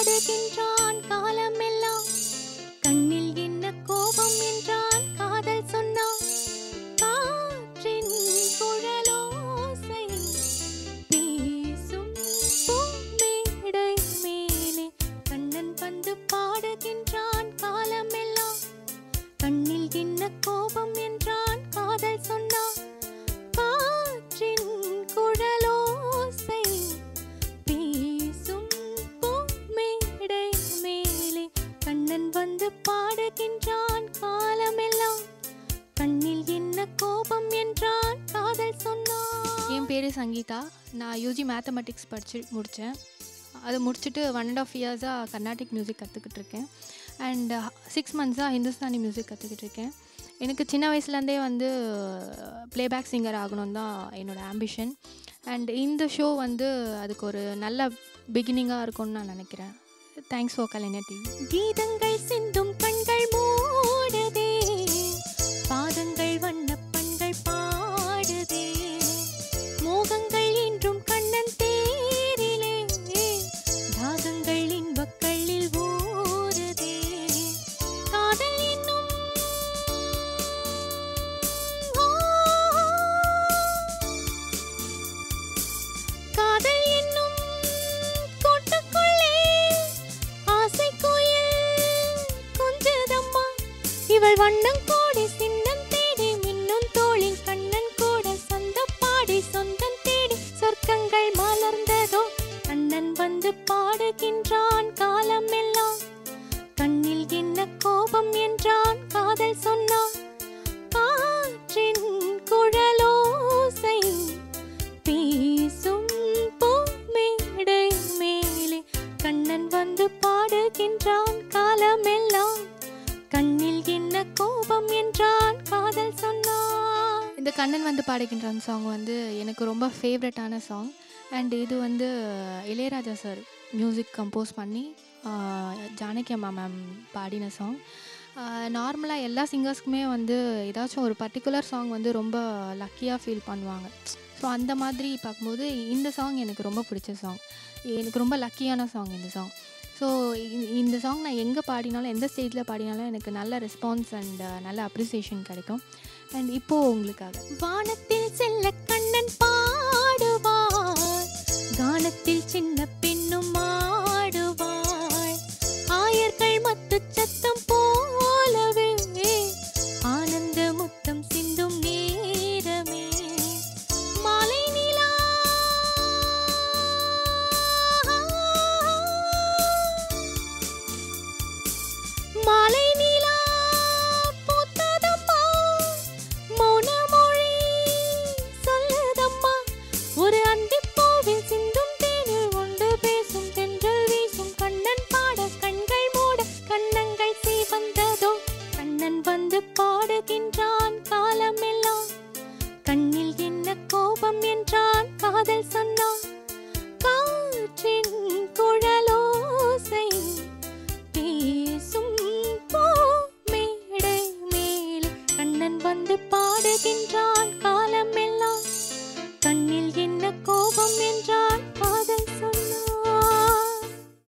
பாடுகின்றான் காலமெல்லாம். கண்ணில் என்ன கோபம் என்றான் காதல் சொன்னான். காற்றின் குழலோசை பேசும் பூமேடை மேலே கண்ணன் வந்து பாடுகின்றான் காலமெல்லாம். கண்ணில் என்ன கோபம் என்றான் காதல் சொன்னான். காற்றின் குழலோசை பேசும் பூமேடை மேலே கண்ணன் வந்து பாடுகின்றான் காலமெல்லாம். கண்ணில் என்ன கோபம் என்றான் காதல் சொன்னான். என் பேர் சங்கீதா. நான் யூஜி மேத்தமெட்டிக்ஸ் படித்து முடித்தேன். அதை முடிச்சுட்டு 1.5 இயர்ஸாக கர்நாடிக் மியூசிக் கற்றுக்கிட்டு இருக்கேன். அண்ட் 6 மந்த்ஸாக ஹிந்துஸ்தானி மியூசிக் கற்றுக்கிட்டு இருக்கேன். எனக்கு சின்ன வயசுலேருந்தே வந்து ப்ளேபேக் சிங்கர் ஆகணும் தான் என்னோடய ஆம்பிஷன். அண்ட் இந்த ஷோ வந்து அதுக்கு ஒரு நல்ல பிகினிங்காக இருக்கும்னு நான் நினைக்கிறேன். Thanks for Kalaignar TV. கீதங்கள் சிந்தும் கண்கள் மூடுதே, பாதங்கள் வண்ணப்பண்கள் பாடுதே, மோகங்கள் இன்றும் கண்ணன் தேரிலே, தாகங்கள் இன்பக்கள்ளில் ஊறுதே, காதல் என்னும் காதல் என்னும் கூட்டுக்குள்ளே ஆசை கோயில் கொஞ்சதம்மா. இவள் வண்ணம் கோடி சின்னம் தேடி மின்னும் தோளில் கண்ணன் கூட சொந்த பாடி சொந்தம் தேடி சொர்க்கங்கள் மலர்ந்ததோ. கண்ணன் வந்து பாடுகின்றான் காலமெல்லாம். கண்ணில் என்ன கோபம் என்றான் காதல் சொன்னான். காற்றின் குழலோசை பேசும் பூமேடை மேலே கண்ணன் வந்து பாடுகின்றான் காலமெல்லாம். கண்ணில் என்ன கோபம் என்றான் காதல் சொன்னான். இந்த கண்ணன் வந்து பாடுகின்றான் சாங் வந்து எனக்கு ரொம்ப ஃபேவரட்டான சாங். அண்ட் இது வந்து இளையராஜா சார் மியூசிக் கம்போஸ் பண்ணி ஜானகி அம்மா மேம் பாடின சாங். நார்மலாக எல்லா சிங்கர்ஸ்க்குமே வந்து ஏதாச்சும் ஒரு பர்டிகுலர் சாங் வந்து ரொம்ப லக்கியாக ஃபீல் பண்ணுவாங்க. ஸோ அந்த மாதிரி பார்க்கும்போது இந்த சாங் எனக்கு ரொம்ப பிடிச்ச சாங். எனக்கு ரொம்ப லக்கியான சாங் இந்த சாங். ஸோ இந்த சாங் நான் எங்கே பாடினாலும் எந்த ஸ்டேஜில் பாடினாலும் எனக்கு நல்ல ரெஸ்பான்ஸ் அண்ட் நல்ல அப்ரிசியேஷன் கிடைக்கும். அண்ட் இப்போது உங்களுக்காக வானத்தில் செல்ல கண்ணன் பாடுவார், கானத்தில் சின்ன பெண்ணும் ஆடுவாள், ஆயர்கள் மத்து சத்தம்